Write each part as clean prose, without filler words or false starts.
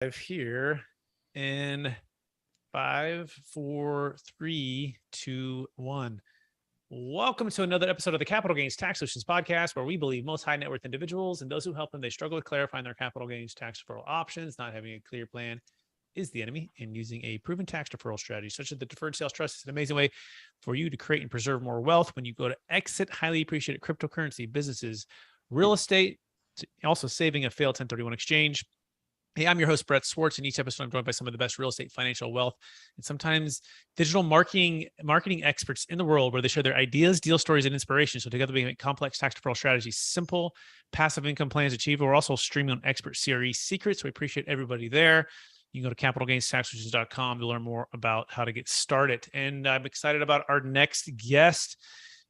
Here in 5, 4, 3, 2, 1. Welcome to another episode of the Capital Gains Tax Solutions podcast, where we believe most high net worth individuals and those who help them, they struggle with clarifying their capital gains tax deferral options. Not having a clear plan is the enemy, and using a proven tax deferral strategy such as the deferred sales trust is an amazing way for you to create and preserve more wealth when you go to exit highly appreciated cryptocurrency businesses, real estate, also saving a failed 1031 exchange. Hey, I'm your host, Brett Swartz. In each episode, I'm joined by some of the best real estate, financial, wealth, and sometimes digital marketing experts in the world, where they share their ideas, deal stories, and inspiration. So together we make complex tax deferral strategies simple, passive income plans achievable. We're also streaming on expert CRE secrets. So we appreciate everybody there. You can go to capitalgainstaxsolutions.com to learn more about how to get started. And I'm excited about our next guest.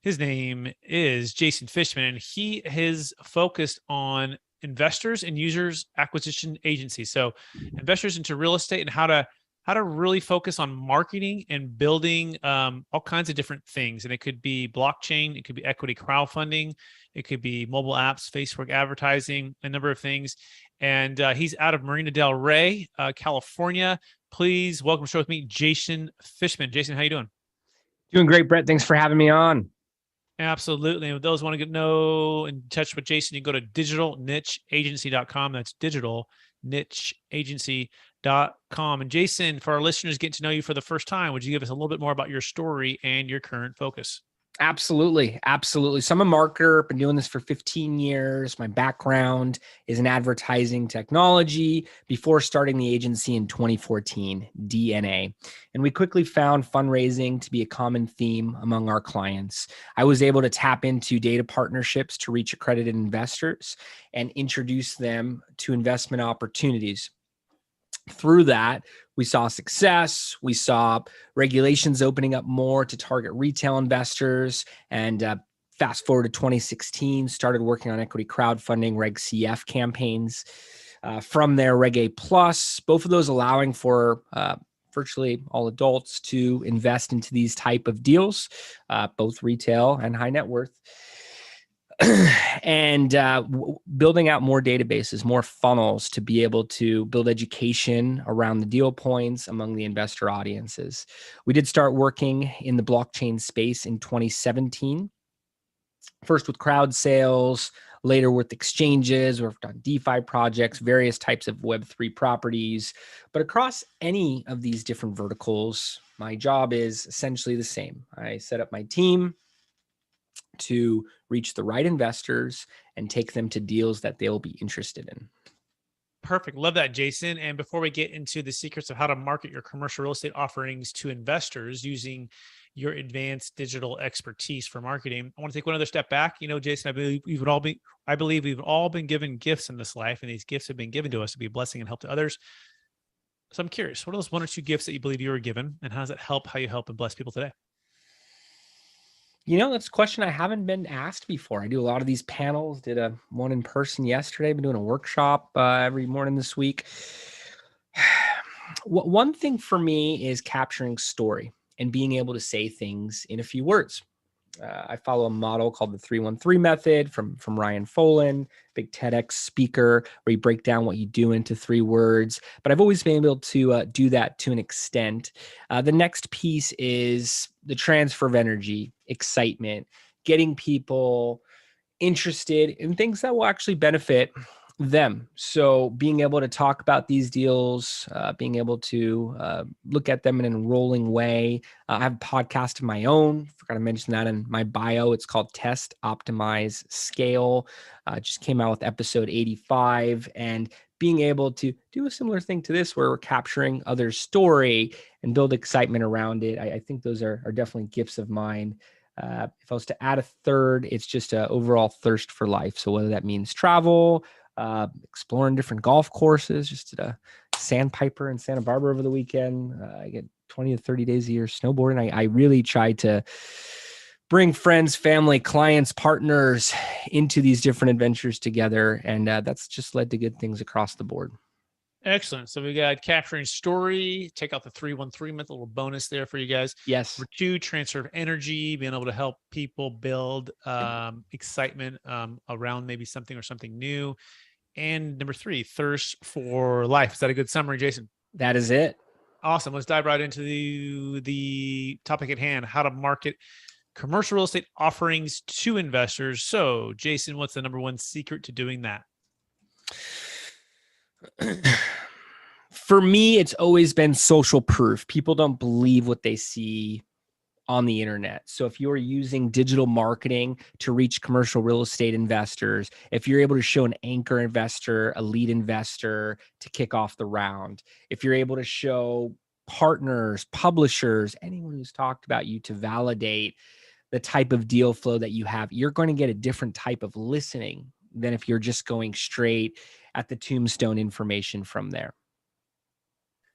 His name is Jason Fishman, and he is focused on investors and users acquisition agencies. So investors into real estate and how to really focus on marketing and building all kinds of different things. And it could be blockchain, it could be equity crowdfunding, it could be mobile apps, Facebook advertising, a number of things. And he's out of Marina Del Rey, California. Please welcome to the show with me, Jason Fishman. Jason, how you doing? Doing great, Brett. Thanks for having me on. Absolutely. And if those want to know in touch with Jason, you can go to digitalnicheagency.com. That's digitalnicheagency.com. And Jason, for our listeners getting to know you for the first time, would you give us a little bit more about your story and your current focus? Absolutely. So I'm a marketer, been doing this for 15 years. My background is in advertising technology before starting the agency in 2014, DNA. And we quickly found fundraising to be a common theme among our clients. I was able to tap into data partnerships to reach accredited investors and introduce them to investment opportunities. Through that, we saw success. We saw regulations opening up more to target retail investors. And fast forward to 2016, started working on equity crowdfunding, Reg CF campaigns. From there, Reg A Plus, both of those allowing for virtually all adults to invest into these type of deals, both retail and high net worth. And building out more databases, more funnels to be able to build education around the deal points among the investor audiences. We did start working in the blockchain space in 2017, first with crowd sales, later with exchanges. We've done DeFi projects, various types of Web3 properties. But across any of these different verticals, my job is essentially the same. I set up my team to reach the right investors and take them to deals that they'll be interested in. Perfect. Love that, Jason. And before we get into the secrets of how to market your commercial real estate offerings to investors using your advanced digital expertise for marketing, I want to take one other step back. You know, Jason, I believe we've all been given gifts in this life, and these gifts have been given to us to be a blessing and help to others. So I'm curious, what are those one or two gifts that you believe you were given, and how does it help how you help and bless people today? You know, that's a question I haven't been asked before. I do a lot of these panels, did one in person yesterday, been doing a workshop every morning this week. One thing for me is capturing story and being able to say things in a few words. I follow a model called the 313 method from Ryan Folan, big TEDx speaker, where you break down what you do into 3 words. But I've always been able to do that to an extent. The next piece is the transfer of energy, excitement, getting people interested in things that will actually benefit them. So being able to talk about these deals, being able to look at them in an enrolling way. I have a podcast of my own. Forgot to mention that in my bio. It's called Test, Optimize, Scale. Just came out with episode 85. And being able to do a similar thing to this, where we're capturing others' story and build excitement around it. I think those are definitely gifts of mine. If I was to add a third, it's just an overall thirst for life. So whether that means travel, exploring different golf courses, just did a Sandpiper in Santa Barbara over the weekend. I get 20 to 30 days a year snowboarding. I really try to bring friends, family, clients, partners into these different adventures together. And that's just led to good things across the board. Excellent. So we got capturing story, take out the 313 method, a little bonus there for you guys. Yes. Number 2, transfer of energy, being able to help people build excitement around maybe something or something new. And number 3, thirst for life. Is that a good summary, Jason? That is it. Awesome. Let's dive right into the topic at hand, how to market commercial real estate offerings to investors. So, Jason, what's the number one secret to doing that? For me, it's always been social proof. People don't believe what they see on the internet. So if you're using digital marketing to reach commercial real estate investors, if you're able to show an anchor investor, a lead investor to kick off the round, if you're able to show partners, publishers, anyone who's talked about you to validate the type of deal flow that you have, you're going to get a different type of listening than if you're just going straight at the tombstone information from there.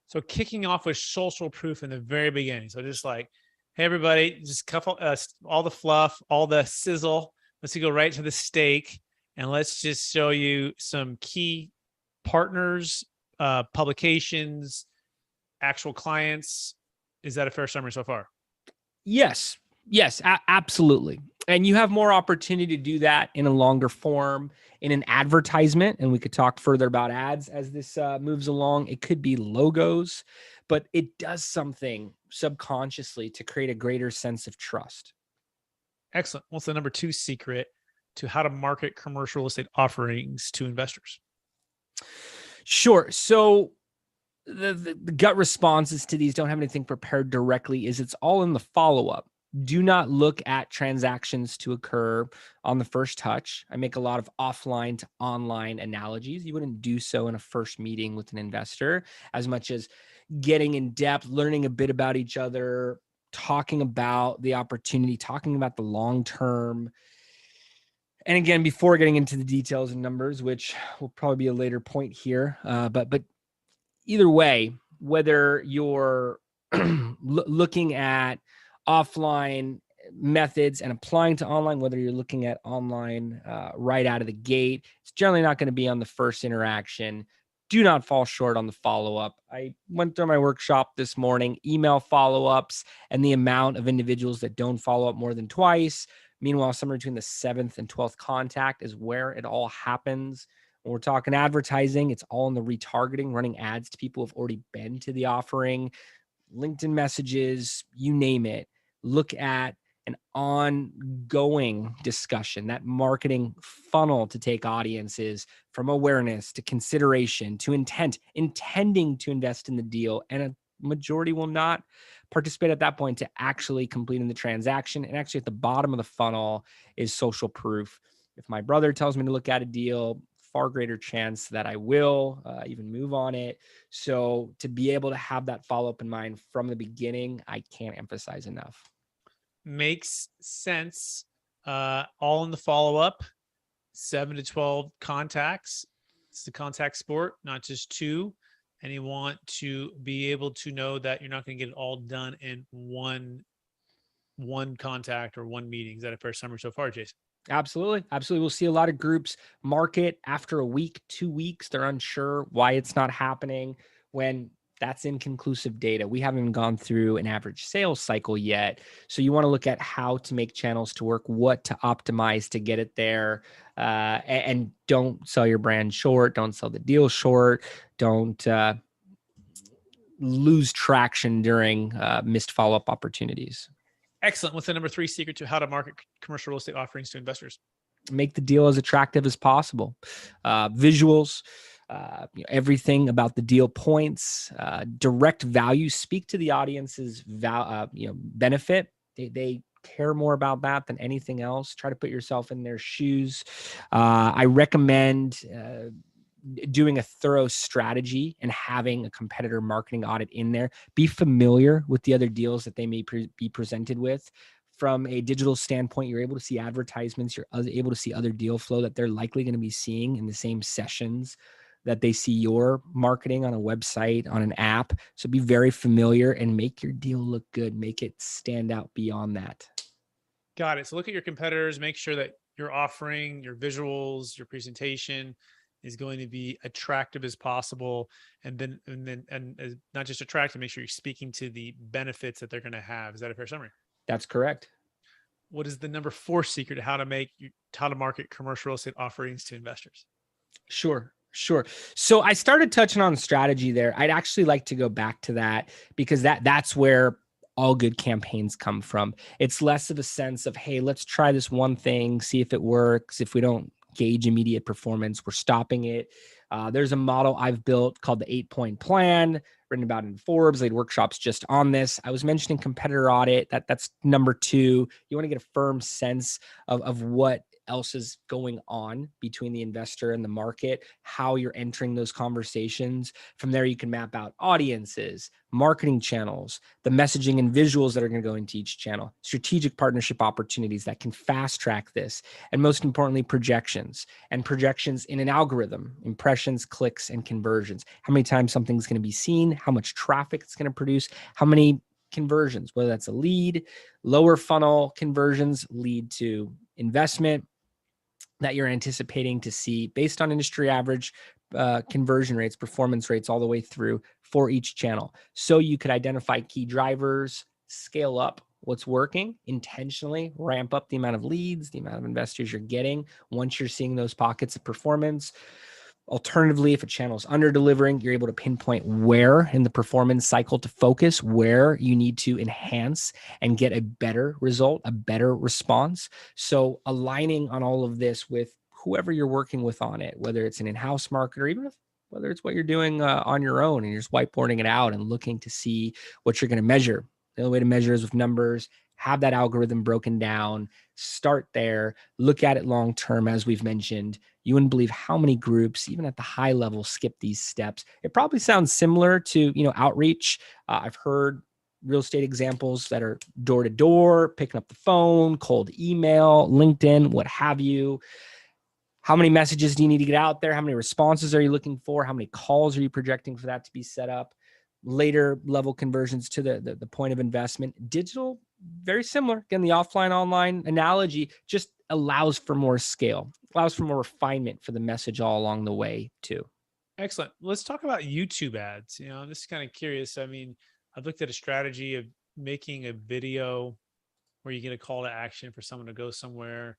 So kicking off with social proof in the very beginning. So just like, hey, everybody, just couple all the fluff, all the sizzle. Let's go right to the steak. And let's just show you some key partners, publications, actual clients. Is that a fair summary so far? Yes. Yes, absolutely. And you have more opportunity to do that in a longer form, in an advertisement. And we could talk further about ads as this moves along. It could be logos, but it does something subconsciously to create a greater sense of trust. Excellent. What's the number 2 secret to how to market commercial real estate offerings to investors? Sure. So the gut responses to these, don't have anything prepared directly, is it's all in the follow-up. Do not look at transactions to occur on the first touch. I make a lot of offline to online analogies. You wouldn't do so in a first meeting with an investor as much as getting in depth, learning a bit about each other, talking about the opportunity, talking about the long term. And again, before getting into the details and numbers, which will probably be a later point here, but either way, whether you're looking at offline methods and applying to online, whether you're looking at online right out of the gate, it's generally not going to be on the first interaction. Do not fall short on the follow-up. I went through my workshop this morning, email follow-ups, and the amount of individuals that don't follow up more than twice. Meanwhile, somewhere between the 7th and 12th contact is where it all happens. When we're talking advertising, it's all in the retargeting, running ads to people who've already been to the offering, LinkedIn messages, you name it. Look at an ongoing discussion, that marketing funnel to take audiences from awareness to consideration to intent, intending to invest in the deal. And a majority will not participate at that point to actually completing the transaction. And actually at the bottom of the funnel is social proof. If my brother tells me to look at a deal, far greater chance that I will even move on it. So to be able to have that follow-up in mind from the beginning, I can't emphasize enough. Makes sense. All in the follow-up, 7 to 12 contacts. It's the contact sport, not just 2. And you want to be able to know that you're not going to get it all done in one contact or one meeting. Is that a fair summary so far, Jason? Absolutely. Absolutely. We'll see a lot of groups market after a week, 2 weeks. They're unsure why it's not happening when that's inconclusive data. We haven't even gone through an average sales cycle yet. So you want to look at how to make channels to work, what to optimize to get it there. And don't sell your brand short. Don't sell the deal short. Don't lose traction during missed follow-up opportunities. Excellent. What's the number 3 secret to how to market commercial real estate offerings to investors? Make the deal as attractive as possible. Visuals, everything about the deal points, direct value. Speak to the audience's benefit. They care more about that than anything else. Try to put yourself in their shoes. I recommend doing a thorough strategy and having a competitor marketing audit in there. Be familiar with the other deals that they may be presented with. From a digital standpoint, you're able to see advertisements, you're able to see other deal flow that they're likely going to be seeing in the same sessions that they see your marketing on a website, on an app. So be very familiar and make your deal look good. Make it stand out beyond that. Got it. So look at your competitors, make sure that your offering, your visuals, your presentation is going to be attractive as possible. And not just attractive, make sure you're speaking to the benefits that they're going to have. Is that a fair summary? That's correct. What is the number 4 secret to how to market commercial real estate offerings to investors? Sure. Sure. So I started touching on strategy there. I'd actually like to go back to that because that's where all good campaigns come from. It's less of a sense of, hey, let's try this one thing, see if it works. If we don't gauge immediate performance, we're stopping it. There's a model I've built called the 8-point plan, written about in Forbes. They had workshops just on this. I was mentioning competitor audit. That's number 2. You want to get a firm sense of what else is going on between the investor and the market, how you're entering those conversations. From there, you can map out audiences, marketing channels, the messaging and visuals that are going to go into each channel, strategic partnership opportunities that can fast track this, and most importantly, projections in an algorithm, impressions, clicks, and conversions. How many times something's going to be seen, how much traffic it's going to produce, how many conversions, whether that's a lead, lower funnel conversions lead to investment that you're anticipating to see based on industry average conversion rates, performance rates all the way through for each channel. So you could identify key drivers, scale up what's working, intentionally ramp up the amount of leads, the amount of investors you're getting once you're seeing those pockets of performance. Alternatively, if a channel is under delivering, you're able to pinpoint where in the performance cycle to focus, where you need to enhance and get a better result, a better response. So aligning on all of this with whoever you're working with on it, whether it's an in-house marketer, even if whether it's what you're doing on your own and you're just whiteboarding it out and looking to see what you're going to measure. The only way to measure is with numbers. Have that algorithm broken down, start there, look at it long term, as we've mentioned. You wouldn't believe how many groups, even at the high level, skip these steps. It probably sounds similar to, outreach. I've heard real estate examples that are door to door, picking up the phone, cold email, LinkedIn, what have you. How many messages do you need to get out there? How many responses are you looking for? How many calls are you projecting for that to be set up? Later level conversions to the point of investment. Digital, very similar. Again, the offline online analogy just allows for more scale, allows for more refinement for the message all along the way too. Excellent. Let's talk about YouTube ads. I'm just kind of curious. I mean, I've looked at a strategy of making a video where you get a call to action for someone to go somewhere.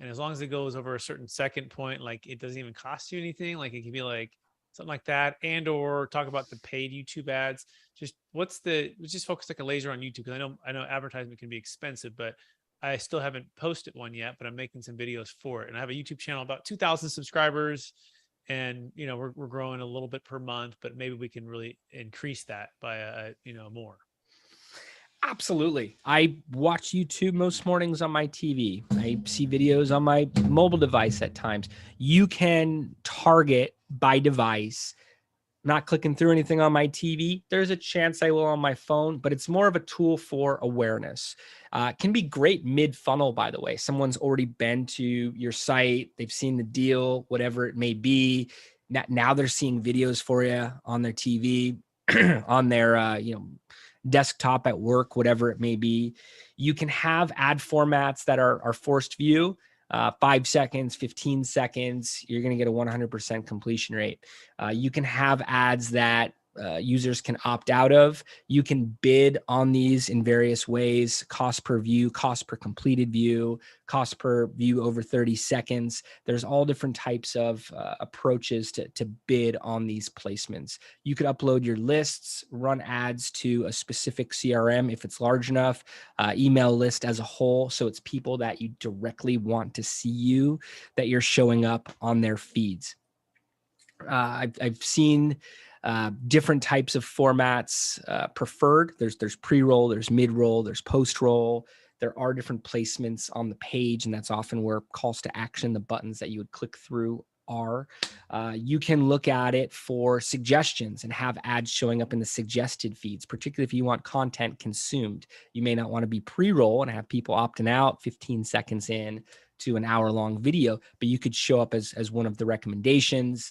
And as long as it goes over a certain second point, like it doesn't even cost you anything. Like it could be like something like that. And or talk about the paid YouTube ads. Just let's just focus like a laser on YouTube. Because I know advertisement can be expensive, but I still haven't posted one yet, but I'm making some videos for it. And I have a YouTube channel, about 2,000 subscribers. And we're growing a little bit per month, but maybe we can really increase that by more. Absolutely. I watch YouTube most mornings on my TV. I see videos on my mobile device at times. You can target by device. Not clicking through anything on my TV. There's a chance I will on my phone, but it's more of a tool for awareness. It can be great mid-funnel, by the way. Someone's already been to your site. They've seen the deal, whatever it may be. Now they're seeing videos for you on their TV, on their, desktop at work, whatever it may be. You can have ad formats that are forced view, 5 seconds, 15 seconds, you're going to get a 100% completion rate. You can have ads that users can opt out of. You can bid on these in various ways: cost per view, cost per completed view, cost per view over 30 seconds. There's all different types of approaches to bid on these placements. You could upload your lists, run ads to a specific CRM if it's large enough, email list as a whole. So it's people that you directly want to see you, that you're showing up on their feeds. I've seen different types of formats preferred. There's pre-roll, there's mid-roll, there's post-roll. There are different placements on the page, and that's often where calls to action, the buttons that you would click through, are. You can look at it for suggestions and have ads showing up in the suggested feeds, particularly if you want content consumed. You may not want to be pre-roll and have people opting out 15 seconds in to an hour-long video, but you could show up as one of the recommendations.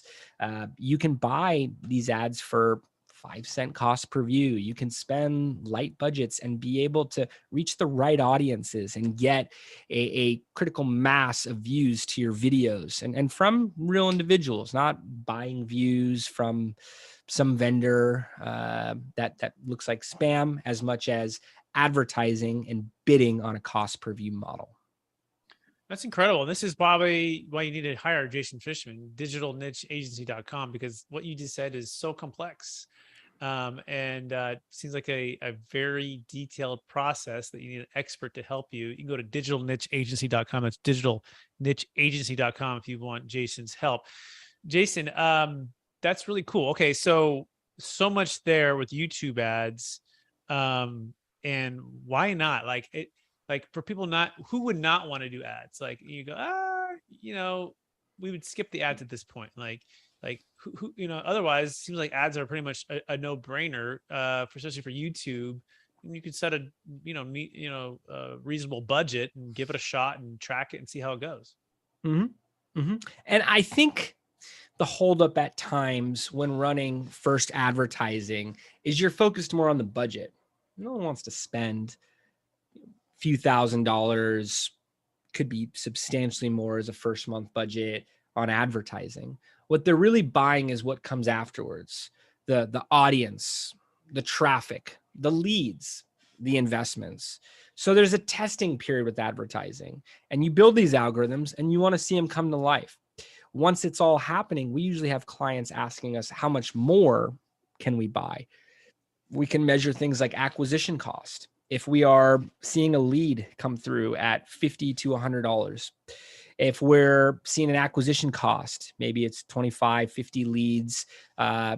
You can buy these ads for 5-cent cost per view. You can spend light budgets and be able to reach the right audiences and get a critical mass of views to your videos, and from real individuals, not buying views from some vendor that looks like spam, as much as advertising and bidding on a cost per view model. That's incredible. This is probably why you need to hire Jason Fishman, digitalnicheagency.com, because what you just said is so complex. And seems like a very detailed process that you need an expert to help you. You can go to digitalnicheagency.com. That's digitalnicheagency.com if you want Jason's help. Jason, that's really cool. Okay, so much there with YouTube ads. And why not? Like for people not who would not want to do ads? Like you go, we would skip the ads at this point. Like who otherwise it seems like ads are pretty much a no-brainer, especially for YouTube. And you could set a reasonable budget and give it a shot and track it and see how it goes. Mm-hmm. Mm-hmm. And I think the holdup at times when running first advertising is you're focused more on the budget. No one wants to spend a few $1,000s, could be substantially more as a first month budget on advertising. What they're really buying is what comes afterwards, the audience, the traffic, the leads, the investments. So there's a testing period with advertising, and you build these algorithms and you want to see them come to life. Once it's all happening, we usually have clients asking us, how much more can we buy? We can measure things like acquisition cost. If we are seeing a lead come through at $50 to $100, if we're seeing an acquisition cost, maybe it's 25, 50 leads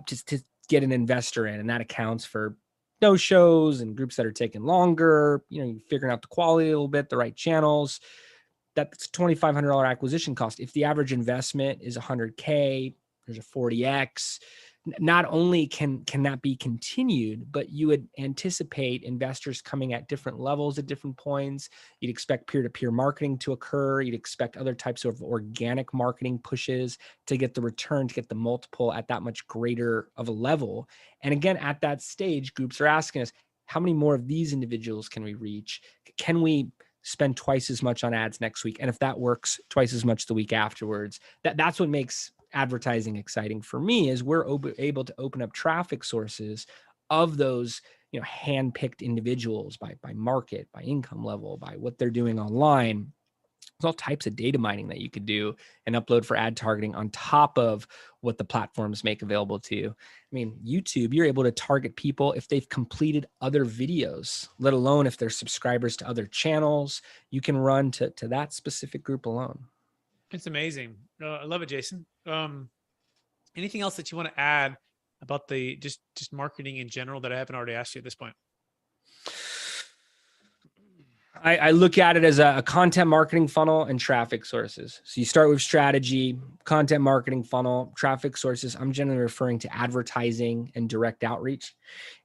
just to get an investor in, and that accounts for no shows and groups that are taking longer, you're figuring out the quality a little bit, the right channels. That's $2,500 acquisition cost. If the average investment is $100K, there's a 40X. Not only can that be continued, but you would anticipate investors coming at different levels at different points. You'd expect peer-to-peer marketing to occur. You'd expect other types of organic marketing pushes to get the return, to get the multiple at that much greater of a level. And again, at that stage, groups are asking us, how many more of these individuals can we reach? Can we spend twice as much on ads next week? And if that works, twice as much the week afterwards. That's what makes advertising exciting for me, is we're able to open up traffic sources of those hand-picked individuals by market, by income level, by what they're doing online. There's all types of data mining that you could do and upload for ad targeting on top of what the platforms make available to you. I mean, YouTube, you're able to target people if they've completed other videos, let alone if they're subscribers to other channels. You can run to that specific group alone. It's amazing. I love it, Jason. Anything else that you want to add about the just marketing in general that I haven't already asked you at this point? I look at it as a content marketing funnel and traffic sources. So you start with strategy, content marketing funnel, traffic sources. I'm generally referring to advertising and direct outreach,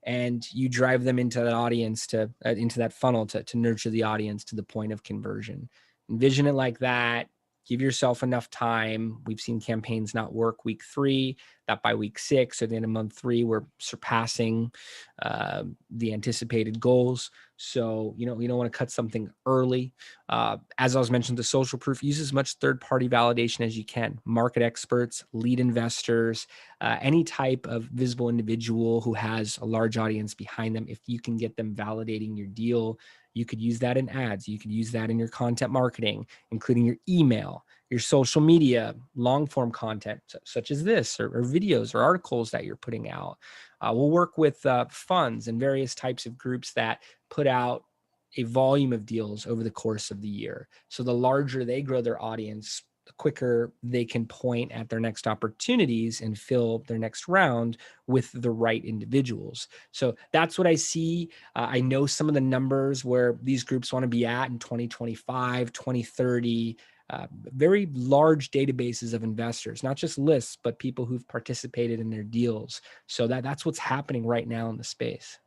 and you drive them into that audience, into that funnel to nurture the audience to the point of conversion. Envision it like that. Give yourself enough time. We've seen campaigns not work week 3, that by week 6 or the end of month 3, we're surpassing the anticipated goals. So, you don't want to cut something early. As I was mentioning, the social proof, use as much third-party validation as you can. Market experts, lead investors, any type of visible individual who has a large audience behind them. If you can get them validating your deal, you could use that in ads. You could use that in your content marketing, including your email, your social media, long form content such as this, or videos or articles that you're putting out. We'll work with funds and various types of groups that put out a volume of deals over the course of the year. So the larger they grow their audience, the quicker they can point at their next opportunities and fill their next round with the right individuals. So that's what I see. I know some of the numbers where these groups want to be at in 2025, 2030, very large databases of investors, not just lists, but people who've participated in their deals. So that's what's happening right now in the space.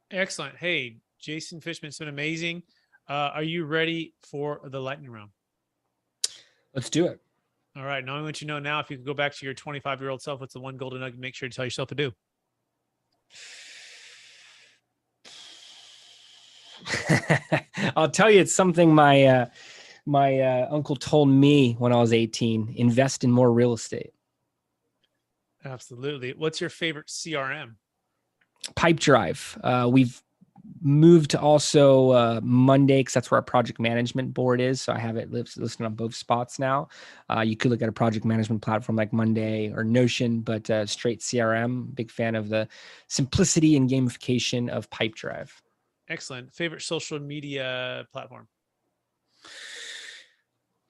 Excellent. Hey, Jason Fishman, it's been amazing. Are you ready for the lightning round? Let's do it. All right. Knowing what you know now, if you could go back to your 25-year-old self, what's the one golden nugget make sure to tell yourself to do? I'll tell you, it's something my uncle told me when I was 18. Invest in more real estate. Absolutely. What's your favorite CRM? Pipedrive. We've moved to also Monday, because that's where our project management board is. So I have it listed on both spots now. You could look at a project management platform like Monday or Notion, but straight CRM. Big fan of the simplicity and gamification of Pipedrive. Excellent. Favorite social media platform?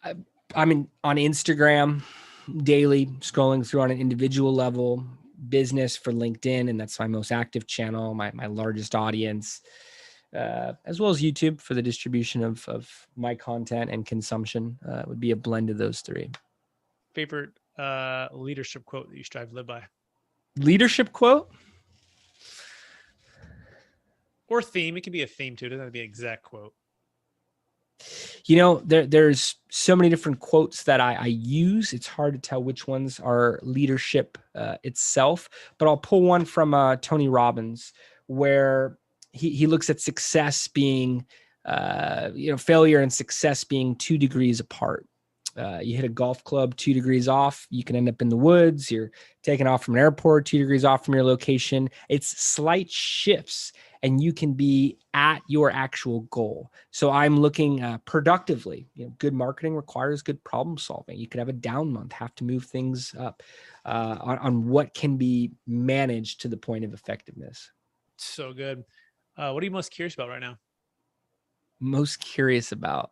I'm on Instagram daily, scrolling through on an individual level. Business for LinkedIn, and that's my most active channel, my largest audience, as well as YouTube for the distribution of my content and consumption. Would be a blend of those three. Favorite leadership quote that you strive to live by? Leadership quote? Or theme. It could be a theme too. It doesn't have to be an exact quote. You know, there's so many different quotes that I use. It's hard to tell which ones are leadership itself, but I'll pull one from Tony Robbins, where he looks at success being, failure and success being 2 degrees apart. You hit a golf club 2 degrees off, you can end up in the woods. You're taking off from an airport 2 degrees off from your location. It's slight shifts, and you can be at your actual goal. So I'm looking productively. Good marketing requires good problem solving. You could have a down month, have to move things up on what can be managed to the point of effectiveness. So good. What are you most curious about right now? Most curious about?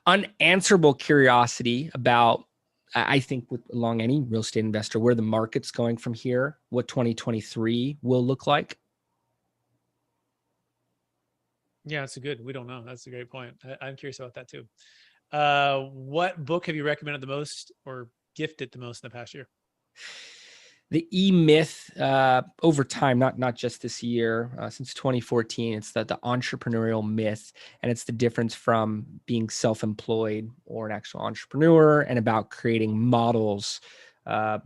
Unanswerable curiosity about, I think, along any real estate investor, where the market's going from here, what 2023 will look like. Yeah, that's good. We don't know. That's a great point. I'm curious about that too. What book have you recommended the most or gifted the most in the past year? The E-Myth over time, not just this year, since 2014, it's the entrepreneurial myth. And it's the difference from being self-employed or an actual entrepreneur, and about creating models that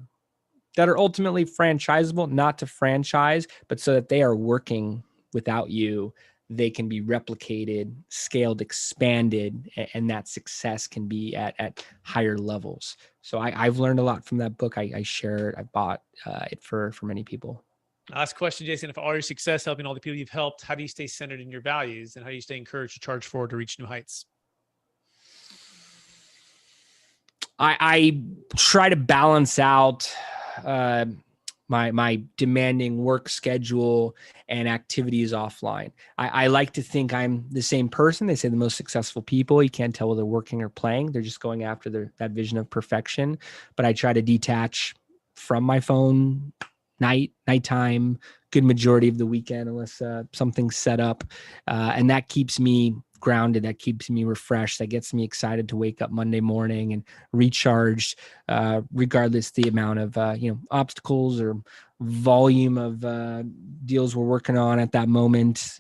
are ultimately franchisable, not to franchise, but so that they are working without you. They can be replicated, scaled, expanded, and that success can be at higher levels. So I've learned a lot from that book. I share it. I bought it for many people. Last question, Jason. If all your success helping all the people you've helped, how do you stay centered in your values, and how do you stay encouraged to charge forward to reach new heights? I try to balance out my demanding work schedule and activities offline. I like to think I'm the same person. They say the most successful people, you can't tell whether they're working or playing. They're just going after that vision of perfection. But I try to detach from my phone nighttime, good majority of the weekend, unless something's set up. And that keeps me grounded. That keeps me refreshed. That gets me excited to wake up Monday morning and recharged, regardless the amount of obstacles or volume of deals we're working on at that moment.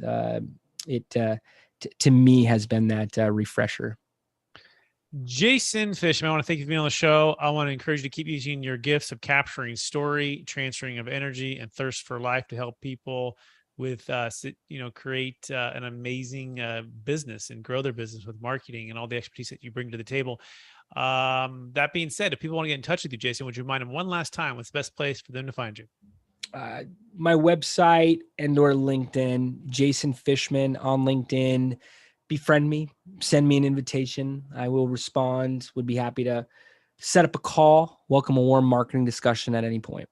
It to me has been that refresher. Jason Fishman, I want to thank you for being on the show. I want to encourage you to keep using your gifts of capturing story, transferring of energy, and thirst for life to help people with, create an amazing business and grow their business with marketing and all the expertise that you bring to the table. That being said, if people want to get in touch with you, Jason, would you remind them one last time what's the best place for them to find you? My website and/or LinkedIn, Jason Fishman on LinkedIn. Befriend me, send me an invitation. I will respond. Would be happy to set up a call, welcome a warm marketing discussion at any point.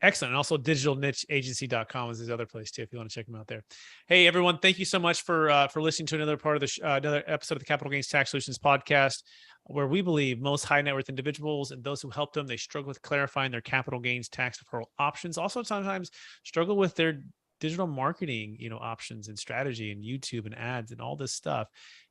Excellent. And also digitalnicheagency.com is his other place too, if you want to check them out there. Hey, everyone. Thank you so much for listening to another part of the another episode of the Capital Gains Tax Solutions podcast, where we believe most high net worth individuals and those who help them, they struggle with clarifying their capital gains tax deferral options. Also sometimes struggle with their digital marketing, options and strategy and YouTube and ads and all this stuff.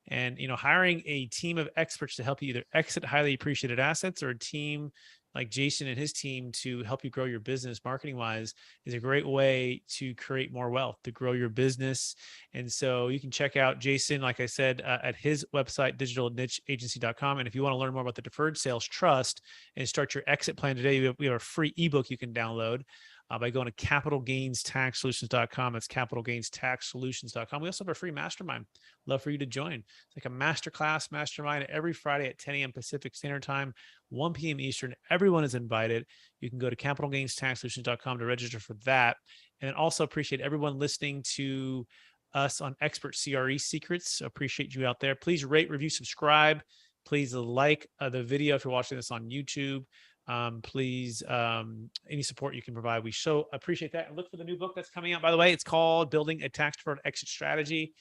And, hiring a team of experts to help you either exit highly appreciated assets, or a team like Jason and his team to help you grow your business marketing wise is a great way to create more wealth, to grow your business. And so you can check out Jason, like I said, at his website, digitalnicheagency.com. And if you want to learn more about the deferred sales trust and start your exit plan today, we have a free ebook you can download. by going to capitalgainstaxsolutions.com. That's capitalgainstaxsolutions.com. We also have a free mastermind. Love for you to join. It's like a masterclass mastermind every Friday at 10 a.m. Pacific Standard Time, 1 p.m. Eastern. Everyone is invited. You can go to capitalgainstaxsolutions.com to register for that. And also appreciate everyone listening to us on Expert CRE Secrets. Appreciate you out there. Please rate, review, subscribe. Please like the video if you're watching this on YouTube. Please, any support you can provide, we so appreciate that. And look for the new book that's coming out, by the way. It's called Building a Tax Deferred Exit Strategy.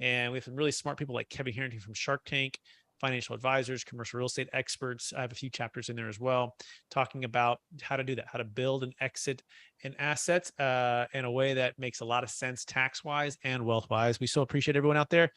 And we have some really smart people like Kevin Harrington from Shark Tank, financial advisors, commercial real estate experts. I have a few chapters in there as well, talking about how to do that, how to build and exit an asset in a way that makes a lot of sense tax-wise and wealth-wise. We so appreciate everyone out there.